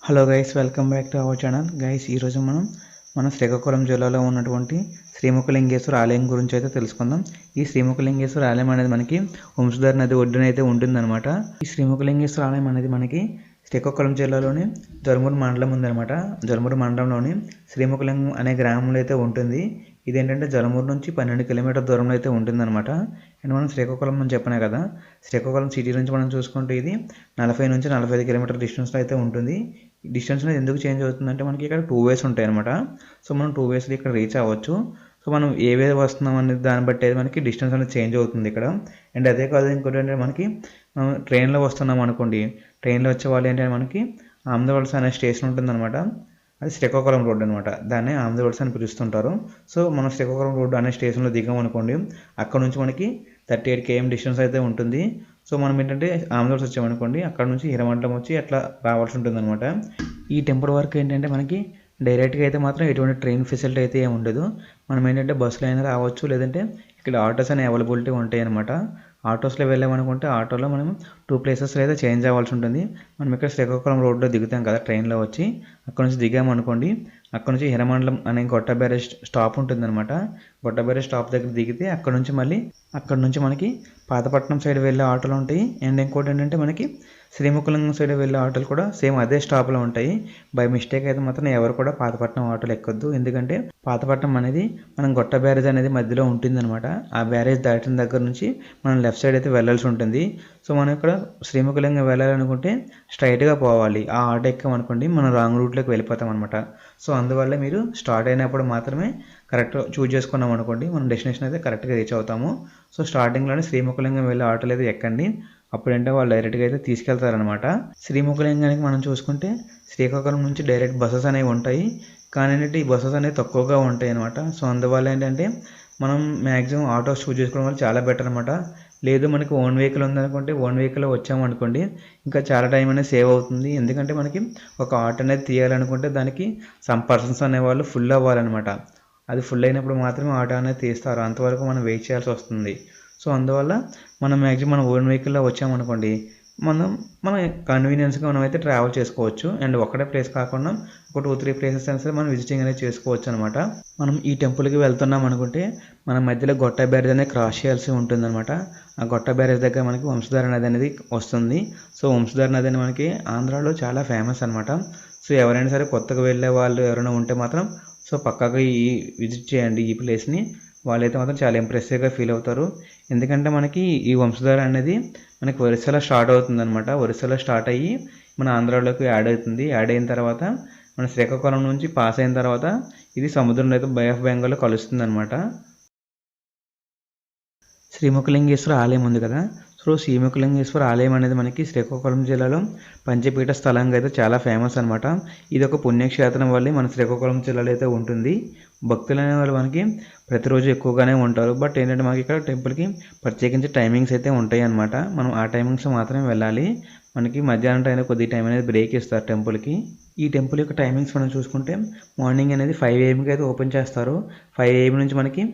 Hello guys, welcome back to our channel. Guys, ఈరోజు మన శ్రీకాకుళం జిల్లాలో ఉన్నటువంటి శ్రీముఖలింగేశ్వర ఆలయం గురించి అయితే తెలుసుకుందాం. ఈ శ్రీముఖలింగేశ్వర ఆలయం అనేది మనకి వంశధార నది ఒడ్డున అయితే ఉంటుందన్నమాట. ఈ శ్రీముఖలింగేశ్వర ఆలయం అనేది మనకి శ్రీకాకుళం జిల్లాలోని జరుమూరు మండలం ఉందన్నమాట. జరుమూరు మండలంలోని శ్రీముఖలింగం అనే గ్రామంలో అయితే ఉంటుంది. ఇదేంటంటే జరుమూరు నుంచి 12 కిలోమీటర్ దూరంలో అయితే ఉంటుందన్నమాట. అండ్ మనం శ్రీకాకుళం అని చెప్పినా కదా, శ్రీకాకుళం సిటీ నుంచి మనం చూసుకుంటే ఇది 40 నుంచి 45 కిలోమీటర్ డిస్టెన్స్లో అయితే ఉంటుంది. డిస్టెన్స్ అనేది ఎందుకు చేంజ్ అవుతుందంటే మనకి ఇక్కడ 2 వేస్ ఉంటాయి అనమాట. సో మనం 2 వేస్లో ఇక్కడ రీచ్ అవ్వచ్చు. సో మనం ఏ వే వస్తున్నాం అనేది దాన్ని బట్టి మనకి డిస్టెన్స్ అనేది చేంజ్ అవుతుంది ఇక్కడ. అండ్ అదే కాదు, ఇంకోటి ఏంటంటే మనకి ట్రైన్లో వస్తున్నాం అనుకోండి, ట్రైన్లో వచ్చే వాళ్ళు ఏంటంటే మనకి ఆంధ్రవలస అనే స్టేషన్ ఉంటుందన్నమాట. అది శ్రీకాకుళం రోడ్ అనమాట. దాన్ని ఆంధ్రవలస అని పిలుస్తుంటారు. సో మనం శ్రీకాకుళం రోడ్ అనే స్టేషన్లో దిగాం అనుకోండి, అక్కడ నుంచి మనకి 38 km డిస్టెన్స్ అయితే ఉంటుంది. సో మనం ఏంటంటే ఆంధ్రవలస వచ్చామనుకోండి, అక్కడ నుంచి హిరమండలం వచ్చి అట్లా రావాల్సి ఉంటుంది అనమాట. ఈ టెంపుల్ వరకు ఏంటంటే మనకి డైరెక్ట్గా అయితే మాత్రం ఎటువంటి ట్రైన్ ఫెసిలిటీ అయితే ఏమి ఉండదు. మనం ఏంటంటే బస్సులో అయినా రావచ్చు, లేదంటే ఇక్కడ ఆటోస్ అనే అవైలబిలిటీ ఉంటాయి అనమాట. ఆటోస్లో వెళ్ళామనుకుంటే ఆటోలో మనం 2 ప్లేసెస్లో అయితే చేంజ్ అవ్వాల్సి ఉంటుంది. మనం ఇక్కడ శ్రీకాకుళం రోడ్లో దిగుతాం కదా ట్రైన్లో వచ్చి, అక్కడ నుంచి దిగామనుకోండి, అక్కడ నుంచి హిరమండలం అనే గొట్ట బ్యారేజ్ స్టాప్ ఉంటుందన్నమాట. గొట్ట బ్యారేజ్ స్టాప్ దగ్గర దిగితే అక్కడ నుంచి మనకి పాతపట్నం సైడ్ వెళ్ళే ఆటోలు ఉంటాయి. అండ్ ఇంకోటి ఏంటంటే మనకి శ్రీముఖలింగం సైడ్ వెళ్ళే ఆటోలు కూడా సేమ్ అదే స్టాప్లో ఉంటాయి. బై మిస్టేక్ అయితే మాత్రం ఎవరు కూడా పాతపట్నం ఆటోలు ఎక్కొద్దు. ఎందుకంటే పాతపట్నం అనేది మనం గొట్ట బ్యారేజ్ అనేది మధ్యలో ఉంటుందన్నమాట. ఆ బ్యారేజ్ దాటిన దగ్గర నుంచి మనం లెఫ్ట్ సైడ్ అయితే వెళ్ళాల్సి ఉంటుంది. సో మనం ఇక్కడ శ్రీముఖలింగం వెళ్ళాలనుకుంటే స్ట్రైట్గా పోవాలి. ఆ ఆటో ఎక్కామనుకోండి మనం రాంగ్ రూట్లోకి వెళ్ళిపోతాం అనమాట. సో అందువల్ల మీరు స్టార్ట్ అయినప్పుడు మాత్రమే కరెక్ట్ చూజ్ చేసుకున్నాం అనుకోండి, మనం డెస్టినేషన్ అయితే కరెక్ట్గా రీచ్ అవుతాము. సో స్టార్టింగ్లోనే శ్రీముఖలింగం వెళ్ళే ఆటోలు అయితే ఎక్కండి. అప్పుడంటే వాళ్ళు డైరెక్ట్గా అయితే తీసుకెళ్తారనమాట. శ్రీముఖలింగానికి మనం చూసుకుంటే శ్రీకాకుళం నుంచి డైరెక్ట్ బస్సెస్ అనేవి ఉంటాయి. కానీ ఏంటంటే ఈ బస్సెస్ అనేవి తక్కువగా ఉంటాయి అనమాట. సో అందువల్ల ఏంటంటే మనం మ్యాక్సిమం ఆటోస్ చూస్ చేసుకోవడం వల్ల చాలా బెటర్ అనమాట. లేదు మనకి ఓన్ వెహికల్ ఉందనుకుంటే ఓన్ వెహికల్లో వచ్చామనుకోండి, ఇంకా చాలా టైం అనేది సేవ్ అవుతుంది. ఎందుకంటే మనకి ఒక ఆటో అనేది తీయాలనుకుంటే దానికి సమ్ పర్సన్స్ అనేవాళ్ళు ఫుల్ అవ్వాలన్నమాట. అది ఫుల్ అయినప్పుడు మాత్రమే ఆటో అనేది తీస్తారు. అంతవరకు మనం వెయిట్ చేయాల్సి వస్తుంది. సో అందువల్ల మనం మ్యాక్సిమం మన ఓన్ వెహికల్లో వచ్చామనుకోండి, మన కన్వీనియన్స్గా మనం అయితే ట్రావెల్ చేసుకోవచ్చు. అండ్ ఒకటే ప్లేస్ కాకుండా ఒక 2-3 ప్లేసెస్ అయినా సరే మనం విజిటింగ్ అనేది చేసుకోవచ్చు అనమాట. మనం ఈ టెంపుల్కి వెళ్తున్నాం అనుకుంటే మన మధ్యలో గొట్ట బ్యారేజ్ అనేది క్రాస్ చేయాల్సి ఉంటుందన్నమాట. ఆ గొట్ట బ్యారేజ్ దగ్గర మనకి వంశధార నది అనేది వస్తుంది. సో వంశధార నది అనేది మనకి ఆంధ్రాలో చాలా ఫేమస్ అనమాట. సో ఎవరైనా సరే కొత్తగా వెళ్ళే వాళ్ళు ఎవరైనా ఉంటే మాత్రం సో పక్కాగా విజిట్ చేయండి ఈ ప్లేస్ని. వాళ్ళైతే మాత్రం చాలా ఇంప్రెసివ్గా ఫీల్ అవుతారు. ఎందుకంటే మనకి ఈ వంశధార అనేది మనకి ఒరిస్సాలో స్టార్ట్ అవుతుందన్నమాట. ఒరిస్సాలో స్టార్ట్ అయ్యి మన ఆంధ్రాలోకి యాడ్ అవుతుంది. యాడ్ అయిన తర్వాత మన శ్రీకాకుళం నుంచి పాస్ అయిన తర్వాత ఇది సముద్రంలో అయితే బే ఆఫ్ బెంగాల్లో కలుస్తుంది అనమాట. శ్రీముఖలింగేశ్వర ఆలయం ఉంది కదా, సో శ్రీముఖలింగేశ్వర ఆలయం అనేది మనకి శ్రీకాకుళం జిల్లాలో పంచపీఠ స్థలంగా అయితే చాలా ఫేమస్ అనమాట. ఇది ఒక పుణ్యక్షేత్రం వల్లే మన శ్రీకాకుళం జిల్లాలో అయితే ఉంటుంది. భక్తులు అనే వాళ్ళు మనకి ప్రతిరోజు ఎక్కువగానే ఉంటారు. బట్ ఏంటంటే మనకి ఇక్కడ టెంపుల్కి ప్రత్యేకించి టైమింగ్స్ అయితే ఉంటాయి అనమాట. మనం ఆ టైమింగ్స్ మాత్రమే వెళ్ళాలి. మనకి మధ్యాహ్నం టైంలో కొద్ది టైం అనేది బ్రేక్ ఇస్తారు టెంపుల్కి. ఈ టెంపుల్ యొక్క టైమింగ్స్ మనం చూసుకుంటే మార్నింగ్ అనేది 5 AM అయితే ఓపెన్ చేస్తారు. 5 AM నుంచి మనకి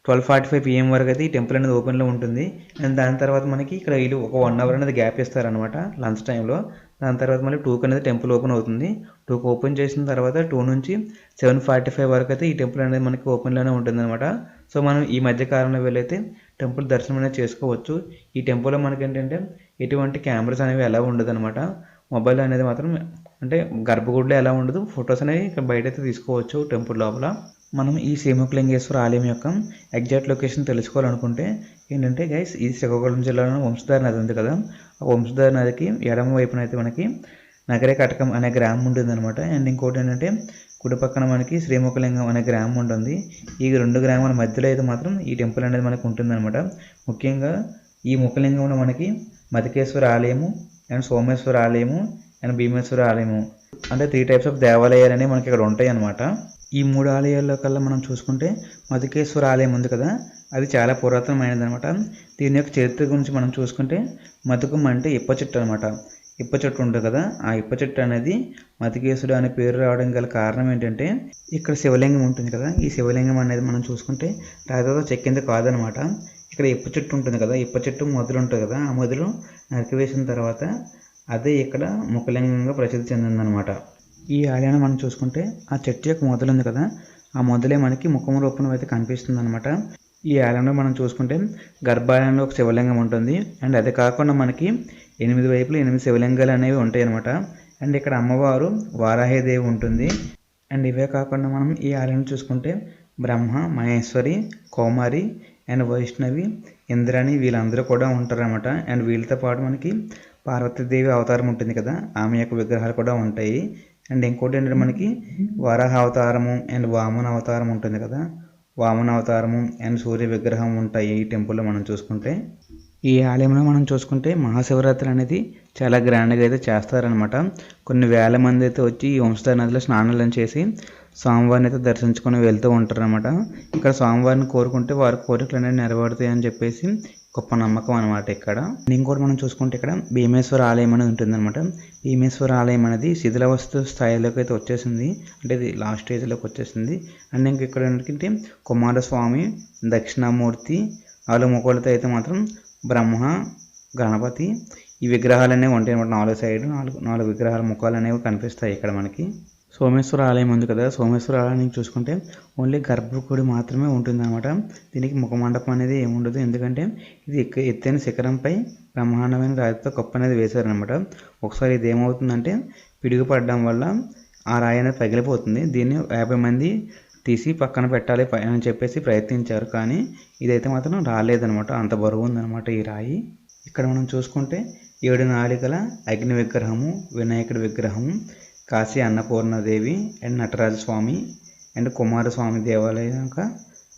12:45 PM వరకు అయితే ఈ టెంపుల్ అనేది ఓపెన్లో ఉంటుంది. అండ్ దాని తర్వాత మనకి ఇక్కడ వీళ్ళు ఒక 1 hour అనేది గ్యాప్ ఇస్తారనమాట లంచ్ టైంలో. దాని తర్వాత మళ్ళీ 2కి అనేది టెంపుల్ ఓపెన్ అవుతుంది. 2కి ఓపెన్ చేసిన తర్వాత 2 నుంచి 7:45 వరకు అయితే ఈ టెంపుల్ అనేది మనకి ఓపెన్లోనే ఉంటుంది అనమాట. సో మనం ఈ మధ్య కాలంలో వెళ్ళైతే టెంపుల్ దర్శనం అనేది చేసుకోవచ్చు. ఈ టెంపుల్లో మనకి ఏంటంటే ఎటువంటి కెమెరాస్ అనేవి ఎలా ఉండదు అనమాట. మొబైల్ అనేది మాత్రం అంటే గర్భగుడిలో ఎలా ఉండదు, ఫొటోస్ అనేవి ఇక్కడ బయట అయితే తీసుకోవచ్చు టెంపుల్ లోపల. మనం ఈ శ్రీముఖలింగేశ్వర ఆలయం యొక్క ఎగ్జాక్ట్ లొకేషన్ తెలుసుకోవాలనుకుంటే ఏంటంటే గైస్, ఈ శ్రీకాకుళం జిల్లాలో వంశధార నది ఉంది కదా, ఆ వంశధార నదికి ఎడమ వైపున అయితే మనకి నగరే కటకం అనే గ్రామం ఉంటుందన్నమాట. అండ్ ఇంకోటి ఏంటంటే కుడి పక్కన మనకి శ్రీముఖలింగం అనే గ్రామం ఉంటుంది. ఈ 2 గ్రామాల మధ్యలో అయితే మాత్రం ఈ టెంపుల్ అనేది మనకు ఉంటుందన్నమాట. ముఖ్యంగా ఈ ముఖలింగంలో మనకి మతికేశ్వర ఆలయము అండ్ సోమేశ్వర ఆలయము అండ్ భీమేశ్వర ఆలయము అంటే 3 types ఆఫ్ దేవాలయాలు అనేవి మనకి ఇక్కడ ఉంటాయి అన్నమాట. ఈ 3 ఆలయాల్లో కల్లా మనం చూసుకుంటే మధుకేశ్వర ఆలయం ఉంది కదా, అది చాలా పురాతనమైనది అనమాట. దీని యొక్క చరిత్ర గురించి మనం చూసుకుంటే మధుకం అంటే ఇప్ప చెట్టు అనమాట. ఇప్ప చెట్టు ఉంటుంది కదా, ఆ ఇప్ప చెట్టు అనేది మధుకేశ్వరుడు అనే పేరు రావడం గల కారణం ఏంటంటే ఇక్కడ శివలింగం ఉంటుంది కదా, ఈ శివలింగం అనేది మనం చూసుకుంటే రాజాతో చెక్కింది కాదనమాట. ఇక్కడ ఇప్ప చెట్టు ఉంటుంది కదా, ఇప్ప చెట్టు మొదలు ఉంటుంది కదా, ఆ మొదలు నరికివేసిన తర్వాత అదే ఇక్కడ ముఖలింగంగా ప్రసిద్ధి చెందిందనమాట. ఈ ఆలయాన్ని మనం చూసుకుంటే ఆ చెట్టు యొక్క మొదలు ఉంది కదా, ఆ మొదలే మనకి ముఖం రూపంలో అయితే కనిపిస్తుంది అనమాట. ఈ ఆలయంలో మనం చూసుకుంటే గర్భాలయంలో ఒక శివలింగం ఉంటుంది. అండ్ అది కాకుండా మనకి 8 వైపులు 8 శివలింగాలు అనేవి ఉంటాయి అనమాట. అండ్ ఇక్కడ అమ్మవారు వారాహిదేవి ఉంటుంది. అండ్ ఇవే కాకుండా మనం ఈ ఆలయం చూసుకుంటే బ్రహ్మ, మహేశ్వరి, కౌమారి అండ్ వైష్ణవి, ఇంద్రాణి వీళ్ళందరూ కూడా ఉంటారన్నమాట. అండ్ వీళ్ళతో పాటు మనకి పార్వతీదేవి అవతారం ఉంటుంది కదా, ఆమె యొక్క విగ్రహాలు కూడా ఉంటాయి. అండ్ ఇంకోటి ఏంటంటే మనకి వరాహ అవతారము అండ్ వామన అవతారం ఉంటుంది కదా, వామన అవతారము అండ్ సూర్య విగ్రహం ఉంటాయి ఈ టెంపుల్లో మనం చూసుకుంటే. ఈ ఆలయంలో మనం చూసుకుంటే మహాశివరాత్రి అనేది చాలా గ్రాండ్గా అయితే చేస్తారనమాట. కొన్ని వేల మంది అయితే వచ్చి ఈ వంశధార నదిలో స్నానాలను చేసి స్వామివారిని అయితే దర్శించుకొని వెళ్తూ ఉంటారనమాట. ఇక్కడ స్వామివారిని కోరుకుంటే వారి కోరికలు అనేవి నెరవేరుతాయి అని చెప్పేసి గొప్ప నమ్మకం అనమాట ఇక్కడ. ఇంకోటి మనం చూసుకుంటే ఇక్కడ భీమేశ్వర ఆలయం అనేది ఉంటుందన్నమాట. భీమేశ్వర ఆలయం అనేది శిథిలావస్థ స్థాయిలోకి అయితే వచ్చేసింది, అంటే ఇది లాస్ట్ స్టేజ్లోకి వచ్చేసింది. అండ్ ఇంక ఇక్కడ ఏంటంటే కుమారస్వామి, దక్షిణామూర్తి, ఆలు ముఖాలతో అయితే మాత్రం బ్రహ్మ, గణపతి ఈ విగ్రహాలు అనేవి ఉంటాయి అన్నమాట. 4 సైడ్ 4 విగ్రహాల ముఖాలు అనేవి కనిపిస్తాయి ఇక్కడ మనకి. సోమేశ్వర ఆలయం ఉంది కదా, సోమేశ్వర ఆలయానికి చూసుకుంటే ఓన్లీ గర్భగుడి మాత్రమే ఉంటుందన్నమాట. దీనికి ముఖమండపం అనేది ఏముండదు, ఎందుకంటే ఇది ఎత్తైన శిఖరంపై బ్రహ్మాండమైన రాతితో కప్పు అనేది వేశారనమాట. ఒకసారి ఇది ఏమవుతుందంటే పిడుగు పడడం వల్ల ఆ రాయి అనేది పగిలిపోతుంది. దీన్ని 50 మంది తీసి పక్కన పెట్టాలి అని చెప్పేసి ప్రయత్నించారు, కానీ ఇదైతే మాత్రం రాలేదనమాట. అంత బరువు ఉందన్నమాట ఈ రాయి. ఇక్కడ మనం చూసుకుంటే 7 నాలికల అగ్ని విగ్రహము, వినాయకుడి విగ్రహము, కాశీ అన్నపూర్ణదేవి అండ్ నటరాజస్వామి అండ్ కుమారస్వామి దేవాలయం యొక్క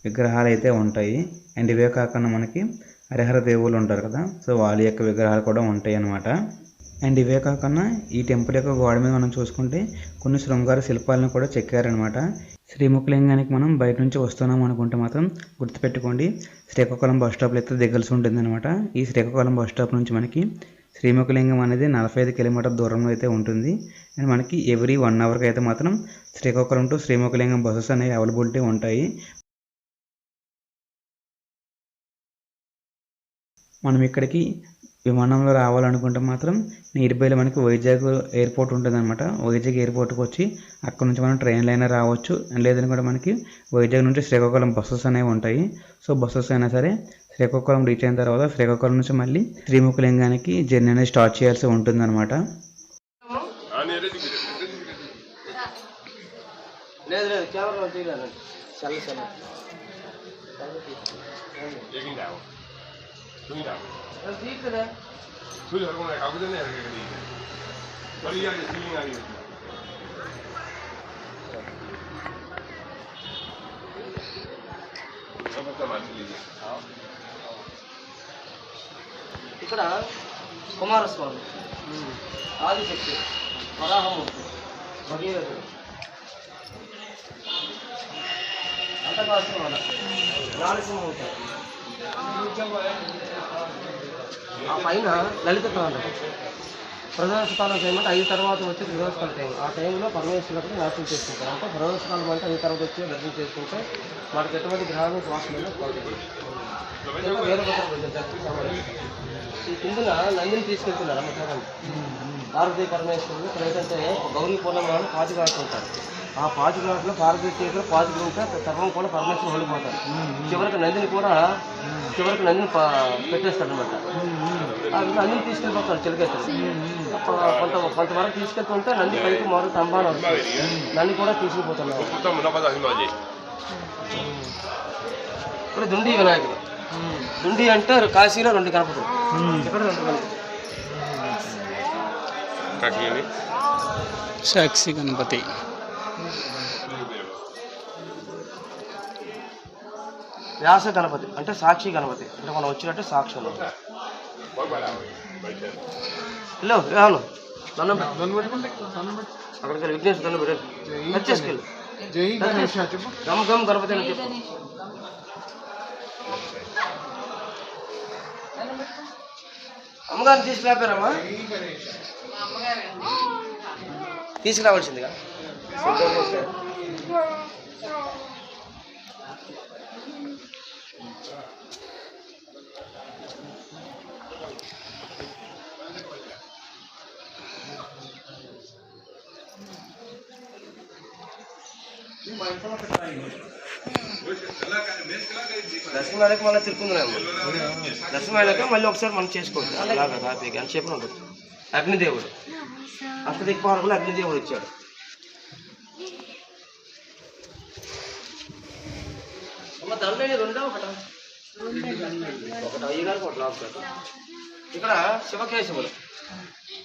విగ్రహాలు అయితే ఉంటాయి. అండ్ ఇవే కాకుండా మనకి హరిహర దేవుళ్ళు ఉంటారు కదా, సో వాళ్ళ యొక్క విగ్రహాలు కూడా ఉంటాయి అన్నమాట. అండ్ ఇవే కాకుండా ఈ టెంపుల్ యొక్క గోడ మీద మనం చూసుకుంటే కొన్ని శృంగార శిల్పాలను కూడా చెక్కారనమాట. శ్రీముఖలింగానికి మనం బయట నుంచి వస్తున్నాం అనుకుంటే మాత్రం గుర్తుపెట్టుకోండి, శ్రీకాకుళం బస్ స్టాప్లో అయితే దిగాల్సి ఉంటుంది అనమాట. ఈ శ్రీకాకుళం బస్ స్టాప్ నుంచి మనకి శ్రీముఖలింగం అనేది 45 కిలోమీటర్ దూరంలో అయితే ఉంటుంది. అండ్ మనకి ఎవ్రీ 1 అవర్కి అయితే మాత్రం శ్రీకాకుళం టు శ్రీముఖలింగం బస్సెస్ అనేవి అవైలబిలిటీ ఉంటాయి. మనం ఇక్కడికి విమానంలో రావాలనుకుంటే మాత్రం నియర్ బైలో మనకి వైజాగ్ ఎయిర్పోర్ట్ ఉంటుందన్నమాట. వైజాగ్ ఎయిర్పోర్ట్కి వచ్చి అక్కడ నుంచి మనం ట్రైన్లో అయినా రావచ్చు, లేదని కూడా మనకి వైజాగ్ నుంచి శ్రీకాకుళం బస్సెస్ అనేవి ఉంటాయి. సో బస్సెస్ అయినా సరే శ్రీకాకుళం రీచ్ అయిన తర్వాత శ్రీకాకుళం నుంచి మళ్ళీ శ్రీముఖలింగానికి జర్నీ అనేది స్టార్ట్ చేయాల్సి ఉంటుందన్నమాట. ఇక్కడ కుమారస్వామి, ఆదిశక్తి, వరాహమూర్తి, భగీరథుడు, అంతకాసువాడ, నారసింహమూర్తి, ఆ పైన లలిత తాండవం. ప్రదోషకాలం చేయమంటే 5 తర్వాత వచ్చి ప్రదోషకాల టైం, ఆ టైంలో పరమేశ్వరుడు నాశనం చేసుకుంటారు. అంటే ప్రదోషకాలం అంటే 5 తర్వాత వచ్చి దర్శనం చేసుకుంటే మనకు ఎటువంటి గ్రహాలు శ్వాసమైన ఈ కిందన నందిని తీసుకెళ్తున్నారు అమ్మకారం. పార్వతీ పరమేశ్వరుడు ఇక్కడ ఏంటంటే గౌరీ పూర్ణమాలు పాచిఘాట్లు ఉంటారు. ఆ పాచిఘాట్లో పార్వతీ చేతిలో పాచికలు ఉంటే సర్వం కూడా పరమేశ్వరుడు వెళ్ళిపోతారు. చివరికి నందిని పెట్టేస్తాడు అనమాట. నందిని తీసుకెళ్ళిపోతాడు చిలకెత్తాడు. కొంతవరకు తీసుకెళ్తుంటే నంది పైకి మారు తంబాను వస్తుంది, నంది కూడా తీసుకుపోతున్నారు. ఇప్పుడు దుండి వినాయకుడు, దుండి అంటే కాశీలో 2 గణపతులు, ఇక్కడ 2 గణపతులు. సాక్షి గణపతి, వ్యాస గణపతి అంటే సాక్షి గణపతి, అంటే మనం వచ్చినట్టే సాక్షి ఉన్నాం. హలో రాను అక్కడికి వెళ్ళి విఘ్నేశ్వర దండం పెట్టాలి, వచ్చేసుకెళ్ళి గమ్ గమ్ గణపతి అని చెప్పు. అమ్మగారిని తీసుకురాపారమ్మా, తీసుకురావాల్సిందిగా. దర్శనం అయినాక మళ్ళీ తిరుకుందాం. దర్శనం అయినాక మళ్ళీ ఒకసారి మనం చేసుకోవచ్చు. అలాగా హ్యాపీగా అని చెప్పి ఉండొచ్చు. అగ్నిదేవుడు అష్టదిక్పాలకులు అగ్నిదేవుడు ఇచ్చాడు. అమ్మ దండని రెండో ఒకటి అయ్యగారికి ఒకటి రాదు. ఇక్కడ శివకేశవులు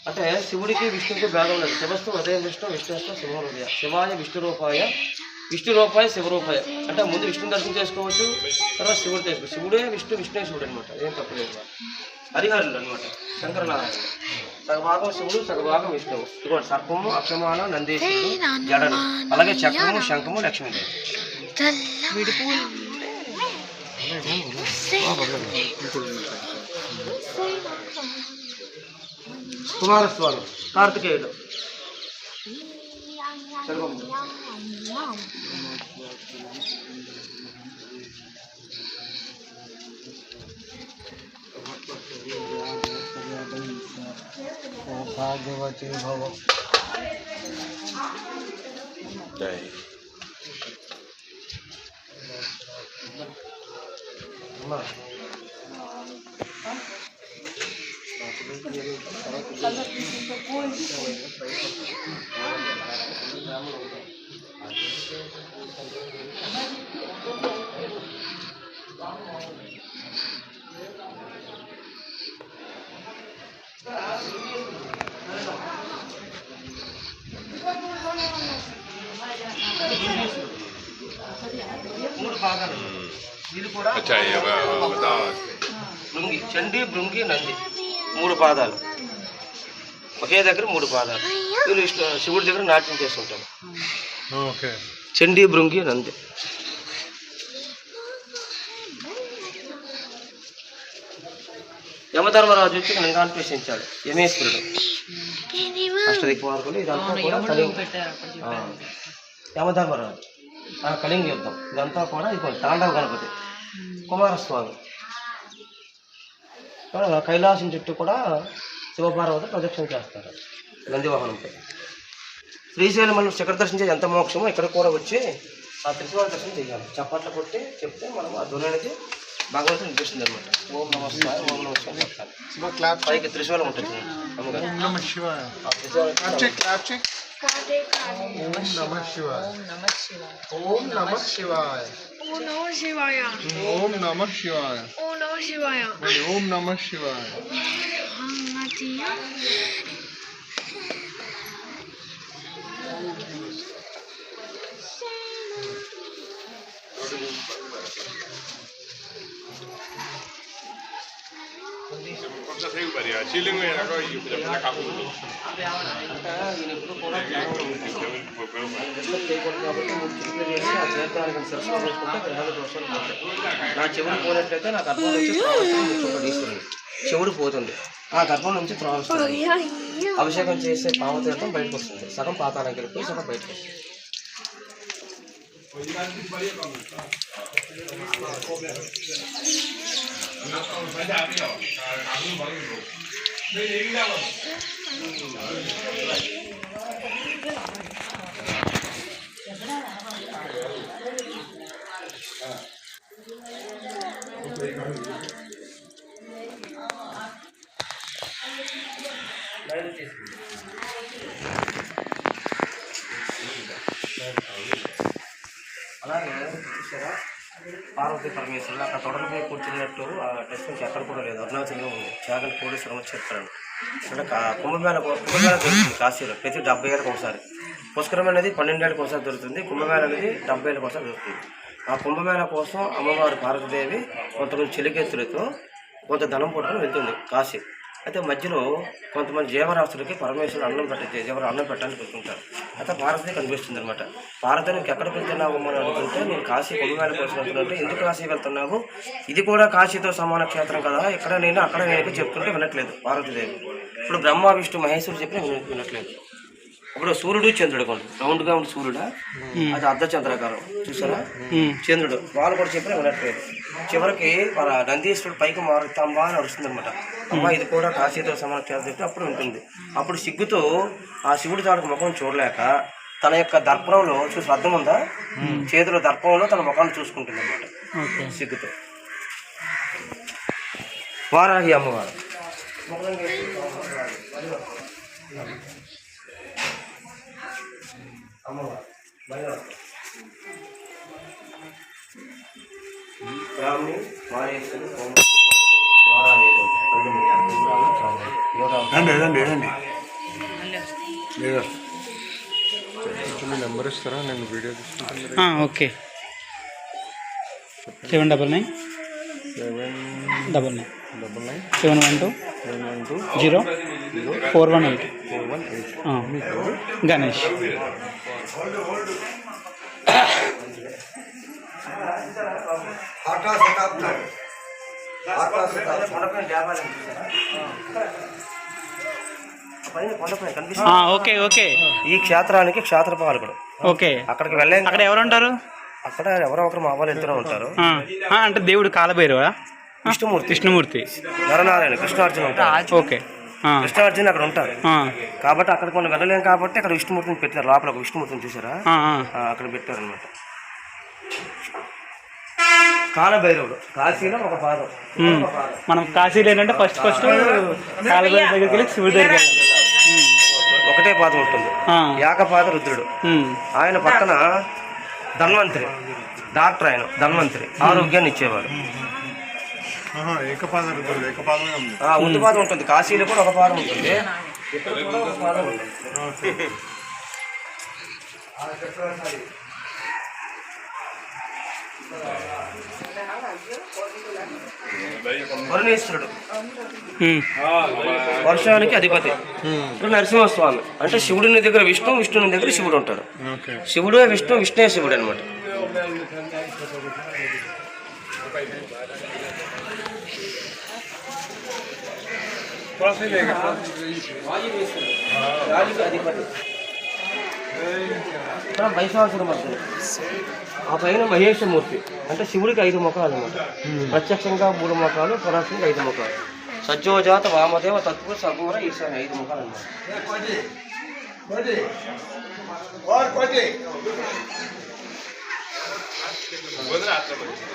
అంటే శివుడికి విష్ణువుకి భేదం లేదు. శివస్తు హృదయం విష్ణు, విష్ణుస్తు శివహృదయ. శివాయ విష్ణు రూపాయ శివరూపాయ అంటే ముందు విష్ణుని దర్శనం చేసుకోవచ్చు, తర్వాత శివుడు చేసుకోవచ్చు. శివుడే విష్ణు, విష్ణువే శివుడు అనమాట. ఏం తప్పలేదు. హరిహరులు అనమాట శంకరనారాయణ. సగభాగం శివుడు, సగభాగం విష్ణువు. ఇదిగోటి సర్పము, అక్షమాల, నందీశ్వరుడు, జడలు, అలాగే చక్రము, శంఖము, లక్ష్మీదేవి. కుమారస్వామి, కార్తికేయుడు, భాగ్యవతి భవ. మూడు భాగాలు. ఇది కూడా భృంగి, చండీ, భృంగి, నంది. మూడు పాదాలు ఒకే దగ్గర, మూడు పాదాలు. వీళ్ళు శివుడి దగ్గర నాట్యం చేస్తుంటారు. చండీ, భృంగి, నంది. యమధర్మరాజు వచ్చి లింగాన్ని ప్రశ్నించాడు. యమేశ్వరుడు, అష్టదిక్పాలకులు. ఇదంతా కూడా యమధర్మరాజు, కళింగ యుద్ధం. ఇదంతా కూడా ఇది తాండవ గణపతి. కుమారస్వామి కైలాసం చుట్టూ కూడా శివపార్వతి ప్రదక్షిణ చేస్తారు నందివాహనంపై. శ్రీశైలం మనం శిఖర దర్శనం చేసి ఎంత మోక్షమో ఇక్కడ కూడా వచ్చి ఆ త్రిశూల దర్శనం చేయాలి. చప్పట్లు కొట్టి చెప్తే మనం ఆ ధ్వని అనేది భగవంతుని అనిపిస్తుంది అనమాట. ఓం నమ శివాయ, ఓం నమ శివాయ చెప్పాలి. పైకి త్రిశూలం ఉంటుంది. ఓం నమ శివాయ, ఓం నమ శివాయ, ఓం నమ శివాయ, ఓం నమ శివాయ. నా చెవుడు పోయినట్లయితే నాకు గర్భం నుంచి చెవుడు పోతుంది. ఆ గర్భం నుంచి త్రావస్తుంది. అభిషేకం చేసే పావతీర్థం బయటకు వస్తుంది. సగం పాతాళంకి వెళ్ళిపోయి సగం బయటకు వస్తుంది. అలాగే చూసారా పార్వతీ పరమేశ్వరులు అక్కడ తొడలపై కూర్చున్నట్టు ఆ టెస్ట్ నుంచి ఎక్కడ కూడా లేదు. అరుణాచలంలో ఉంది. చాగంటి కోడేశ్వరం చెప్తాడు. ఇక్కడ కుంభమేళ దొరుకుతుంది కాశీలో ప్రతి 70 ఏళ్ళకి ఒకసారి. పుష్కరం అనేది 12 ఏళ్ళకి ఒకసారి దొరుకుతుంది. కుంభమేళ అనేది 70 ఏళ్ళకి ఒకసారి దొరుకుతుంది. ఆ కుంభమేళ కోసం అమ్మవారు పార్వతీదేవి కొంతమంది చెలికెత్తులతో కొంత ధనం పట్టుకుని వెళ్తుంది కాశీ. అయితే మధ్యలో కొంతమంది జీవరాశులకి పరమేశ్వరుడు అన్నం పెట్టడానికి వెళ్తుంటారు. అయితే పార్వతి కనిపిస్తుంది అనమాట. పార్వతి నీకు ఎక్కడికి వెళ్తున్నావు అని అనుకుంటే నేను కాశీ కుంభమేళ కోసం వెళ్తున్నట్టు. ఎందుకు కాశీ వెళ్తున్నావు? ఇది కూడా కాశీతో సమాన క్షేత్రం కదా, ఇక్కడ నేను అక్కడ నేను చెప్తుంటే వినట్లేదు పార్వతీదేవి. ఇప్పుడు బ్రహ్మ విష్ణు మహేశ్వరుడు చెప్పిన వినట్లేదు. ఇప్పుడు సూర్యుడు చంద్రుడు కొంత రౌండ్గా ఉండి సూర్యుడా, అది అర్ధచంద్రాకారం చూసారా చంద్రుడు, వాళ్ళు కూడా చెప్పినా వినట్లేదు. చివరికి వాళ్ళ నందీశ్వరుడు పైకి మారుతాంబా అని అరుస్తుంది అనమాట. అమ్మ ఇది కూడా కాశీతో సమాన క్షేత్రం చెప్తే అప్పుడు ఉంటుంది. అప్పుడు సిగ్గుతో ఆ శివుడి తాలూకు ముఖం చూడలేక తన యొక్క దర్పణంలో చూసి అర్థం ఉందా, చేతిలో దర్పణంలో తన ముఖాన్ని చూసుకుంటుంది అన్నమాట సిగ్గుతో. వారాహి అమ్మవారు బ్రాహ్మణి మారేశ్వరి నెంబర్ ఇస్తారా? నేను వీడియో తీసుకుంటాను. ఓకే 799 799 712 0 418 గణేష్. Okay okay. ఈ క్షేత్రానికి క్షేత్రపాలకుడు. ఓకే, అక్కడికి వెళ్ళాం. అక్కడ ఎవరు ఉంటారు? అక్కడ ఎవరో ఒకరు మా వాళ్ళు ఇద్దరు ఉంటారు. అంటే దేవుడు కాలభైరవా? విష్ణుమూర్తి. విష్ణుమూర్తి, నరనారాయణ, కృష్ణార్జున ఉంటారు. ఓకే. కృష్ణార్జున అక్కడ ఉంటారు కాబట్టి అక్కడికి మనం వెళ్ళలేం కాబట్టి అక్కడ విష్ణుమూర్తిని పెట్టారు. లోపల ఒక విష్ణుమూర్తిని చూసారా, అక్కడ పెట్టారు అనమాట. కాలభైరవుడు కాశీలో ఒక పాదం. మనం కాశీలో ఏంటంటే ఫస్ట్ కాలభైరవ దగ్గరికి వెళ్ళి శివుడి దగ్గరికి ఒకటే పాదం ఉంటుంది. ఏకపాద రుద్రుడు. ఆయన పక్కన ధన్వంతరి డాక్టర్, ఆయన ధన్వంతరి ఆరోగ్యాన్ని ఇచ్చేవాడు. ముందు పాదం ఉంటుంది. కాశీలో కూడా ఒక పాదం ఉంటుంది, ఇక్కడ కూడా ఒక పాదం ఉంటుంది. వరుణేశ్వరుడు వర్షానికి అధిపతి. ఇప్పుడు నరసింహస్వామి అంటే శివుడిని దగ్గర విష్ణు, విష్ణుని దగ్గర శివుడు ఉంటాడు. శివుడే విష్ణు, విష్ణువే శివుడు అనమాట. వైశాఖుడు మధ్య ఆ పైన మహేశమూర్తి అంటే శివుడికి 5 ముఖాలు అనమాట. ప్రత్యక్షంగా 3 ముఖాలు, పరోక్షంగా 5 ముఖాలు. సజ్జోజాత వామదేవ తత్వ సగోర ఈశాన్య 5 ముఖాలు అనమాట.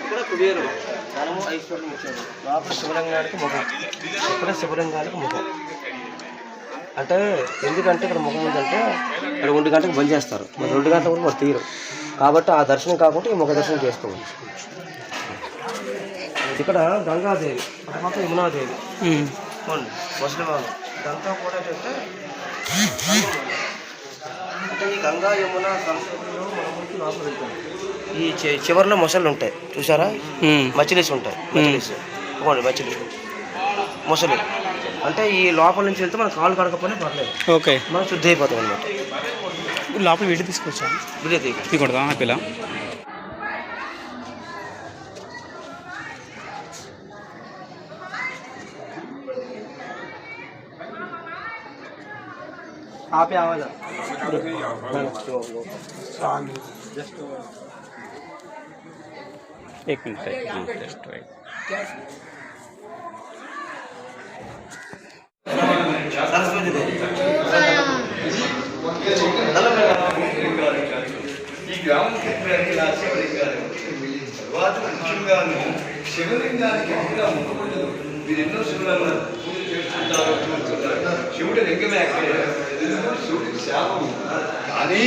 ఇక్కడ కుబేరుడు ధనము ఐశ్వర్యం ఇచ్చాడు. లోపల శివలింగానికి ముఖం, ఇక్కడ శివలింగానికి ముఖం. అంటే ఎందుకంటే ఇక్కడ ముఖం ఉందంటే ఇక్కడ 1 గంటకు బంద్ చేస్తారు, మరి 2 గంటల కూడా మరి తీరు కాబట్టి ఆ దర్శనం కాకుండా ఈ ముఖ దర్శనం చేసుకోవచ్చు. ఇక్కడ గంగాదేవి, అటు పక్క యమునాదేవి, ముసలివాళ్ళు ఇదంతా కూడా ఏంటంటే అంటే ఈ గంగా యమున సరస్వతిలో మనకి లోపల ఉంటాయి. ఈ చివరిలో మొసళ్ళు ఉంటాయి చూసారా, మచిలీస్ ఉంటాయి. మచిలీస్ మొసలి అంటే ఈ లోపల నుంచి వెళ్తే మన కాలు కడకపోయినా పర్లేదు, ఓకే, మనం శుద్ధి అయిపోతాం అనమాట. లోపల వీడియో తీసుకొచ్చా వీడియో తీసుకుంటా పిల్ల. आप आवाज एक मिनट जस्ट वेट. सरस्वती देवी ఈ గ్రామం తర్వాత ముఖ్యంగాను శివలింగానికి ఇంకా ముఖముండదు. మీరు ఎన్నో శివులను పూజ చేస్తుంటారు, చూస్తున్నారు. శివుడి లింగమే అక్కడే, శివుడికి శాపం. కానీ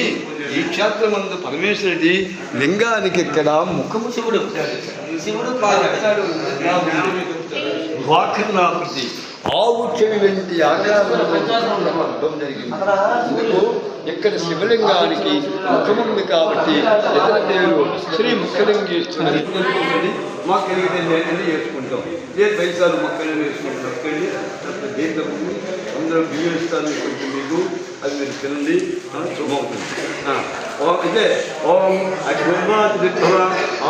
ఈ క్షేత్రం మందు పరమేశ్వరుడి లింగానికి ఇక్కడ ముఖము శివుడు, శివుడు వాకర్ణాకృతి ఆవు చెవి వెంటి ఆకారం జరిగింది. ఇక్కడ శివలింగానికి ముఖముంది కాబట్టి ఇతర పేరు శ్రీ ముఖలింగేశ్వరి. మాకు కలిగితే నేనే చేసుకుంటాం, ఏ పైసాలు మొక్కలు వేసుకుంటాం. దీంట్లో అందరూ బియ్యస్తాను కొంచెం మీకు అది మీరు తినండి, శుభమవుతుంది. ఇదే ఓం అగ్నిర్వాదిభవ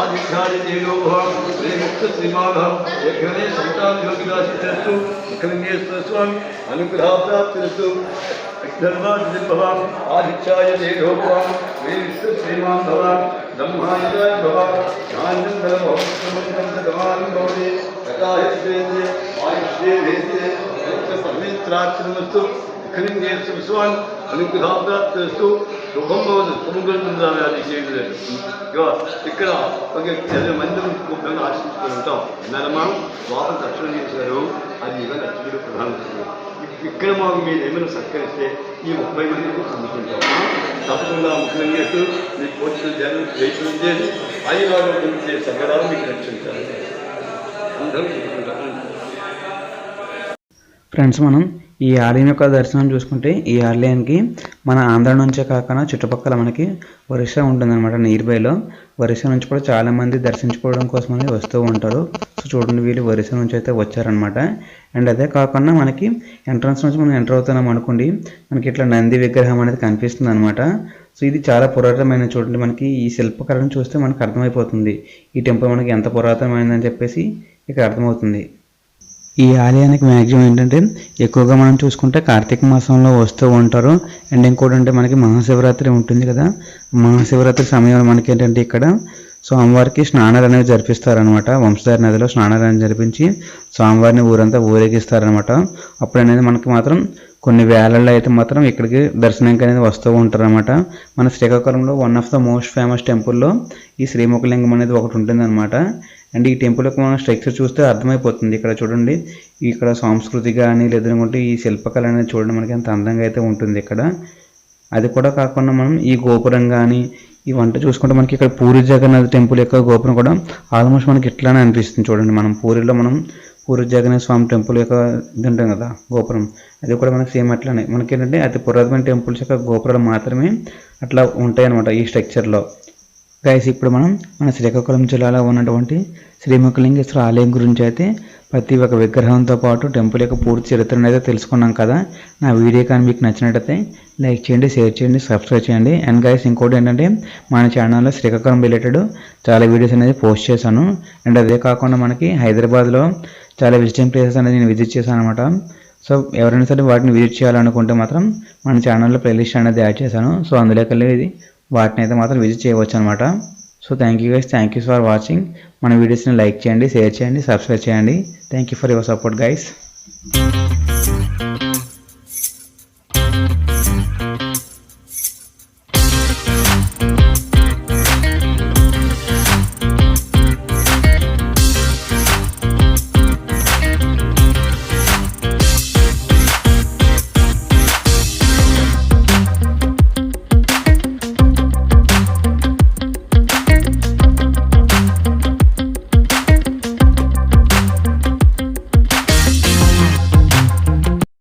ఆదిత్యాదిదేవోభవ శ్రీ ముక్త శ్రీమాధవం యజ్ఞనే సంతానయోగిదాసిస్తు ముఖలింగేశ్వర స్వామి అనుగ్రహప్రాప్తిరస్తు. అగ్నిర్వాదిభవ ఆదిత్యాయ దేవోభవ శ్రీ విష్ణు శ్రీమాన్ భవ బ్రహ్మాయ భవ జ్ఞానందరమోక్షమంత్రమానుభవే యథాయుష్యేంద్రే ఆయుష్యే వేద్యే పవిత్రాక్షరమస్తు. ముఖలింగేశ్వర స్వామి అనుగ్రహంగా చేస్తూ శుభం భవదు శుభం అది చేయలేదు ఇక్కడ ఒక 10 మంది ముఖ్యంగా ఆశించుకొని ఉంటాం నరమా లోపల దర్శనం చేశారు అది ఇవాళ అర్చకుడు ప్రధాన ఇక్కడ మాకు మీరు ఏమైనా సత్కరిస్తే ఈ 30 మందికి పొందుకుంటాం తప్పకుండా ముఖ్యంగా మీకు పోస్టులు జనం రైతులు చేసి ఆయుర్వాదం చేసి సగరాలు మీకు రక్షించాలి అందరూ ఫ్రెండ్స్, మనం ఈ ఆలయం యొక్క దర్శనం చూసుకుంటే ఈ ఆలయానికి మన ఆంధ్ర నుంచే కాకుండా చుట్టుపక్కల మనకి ఒరిస్సా ఉంటుందన్నమాట. నియర్ బైలో ఒరిస్సా నుంచి కూడా చాలామంది దర్శించుకోవడం కోసమని వస్తూ ఉంటారు. సో చూడండి, వీళ్ళు ఒరిస్సా నుంచి అయితే వచ్చారనమాట. అండ్ అదే కాకుండా మనకి ఎంట్రన్స్ నుంచి మనం ఎంటర్ అవుతున్నాం అనుకోండి, మనకి ఇట్లా నంది విగ్రహం అనేది కనిపిస్తుంది అనమాట. సో ఇది చాలా పురాతనమైన, చూడండి మనకి ఈ శిల్పకళను చూస్తే మనకు అర్థమైపోతుంది ఈ టెంపుల్ మనకి ఎంత పురాతనమైందని చెప్పేసి ఇక్కడ అర్థమవుతుంది. ఈ ఆలయానికి మ్యాక్సిమం ఏంటంటే ఎక్కువగా మనం చూసుకుంటే కార్తీక మాసంలో వస్తూ ఉంటారు. అండ్ ఇంకోటి అంటే మనకి మహాశివరాత్రి ఉంటుంది కదా, మహాశివరాత్రి సమయంలో మనకి ఏంటంటే ఇక్కడ స్వామివారికి స్నానాలు అనేవి జరిపిస్తారనమాట. వంశధార నదిలో స్నానాలు అనేవి జరిపించి స్వామివారిని ఊరంతా ఊరేగిస్తారనమాట. అప్పుడు అనేది మనకి మాత్రం కొన్ని వేలల్లో అయితే మాత్రం ఇక్కడికి దర్శనానికి అనేది వస్తూ ఉంటారు అనమాట. మన శ్రీకాకుళంలో one of the most famous టెంపుల్లో ఈ శ్రీముఖలింగం అనేది ఒకటి ఉంటుంది అనమాట. అండ్ ఈ టెంపుల్ యొక్క మనం స్ట్రక్చర్ చూస్తే అర్థమైపోతుంది. ఇక్కడ చూడండి, ఇక్కడ సంస్కృతి కానీ లేదనుకుంటే ఈ శిల్పకళ అనేది చూడండి మనకి ఎంత అందంగా అయితే ఉంటుంది ఇక్కడ. అది కూడా కాకుండా మనం ఈ గోపురం కానీ ఇవంతా చూసుకుంటే మనకి ఇక్కడ పూరి జగన్నాథ్ టెంపుల్ యొక్క గోపురం కూడా ఆల్మోస్ట్ మనకి ఇట్లానే అనిపిస్తుంది. చూడండి, మనం పూరిలో మనం పూరి జగన్నాథ స్వామి టెంపుల్ యొక్క ఇది ఉంటాం కదా గోపురం, అది కూడా మనకి సేమ్ అట్లానే. మనకి ఏంటంటే అతి పురాతనమైన టెంపుల్స్ యొక్క గోపురాలు మాత్రమే అట్లా ఉంటాయి అనమాట ఈ స్ట్రక్చర్లో. గైస్, ఇప్పుడు మనం మన శ్రీకాకుళం జిల్లాలో ఉన్నటువంటి శ్రీముఖలింగేశ్వర ఆలయం గురించి అయితే ప్రతి ఒక్క విగ్రహంతో పాటు టెంపుల్ యొక్క పూర్తి చరిత్రను అయితే తెలుసుకున్నాం కదా. నా వీడియో కానీ మీకు నచ్చినట్టయితే లైక్ చేయండి, షేర్ చేయండి, సబ్స్క్రైబ్ చేయండి. అండ్ గైస్, ఇంకోటి ఏంటంటే మన ఛానల్లో శ్రీకాకుళం రిలేటెడ్ చాలా వీడియోస్ అనేది పోస్ట్ చేశాను. అండ్ అదే కాకుండా మనకి హైదరాబాద్లో చాలా విజిటింగ్ ప్లేసెస్ అనేది నేను విజిట్ చేశాను అనమాట. సో ఎవరైనా సరే వాటిని విజిట్ చేయాలనుకుంటే మాత్రం మన ఛానల్లో ప్లేలిస్ట్ అనేది యాడ్ చేశాను. సో అందులోకి వెళ్ళి వాటిని అయితే మాత్రం విజిట్ చేయవచ్చు అనమాట. So thank you guys, thank you for watching. మన వీడియోస్ని లైక్ చేయండి, షేర్ చేయండి, సబ్స్క్రైబ్ చేయండి. Thank you for your support guys.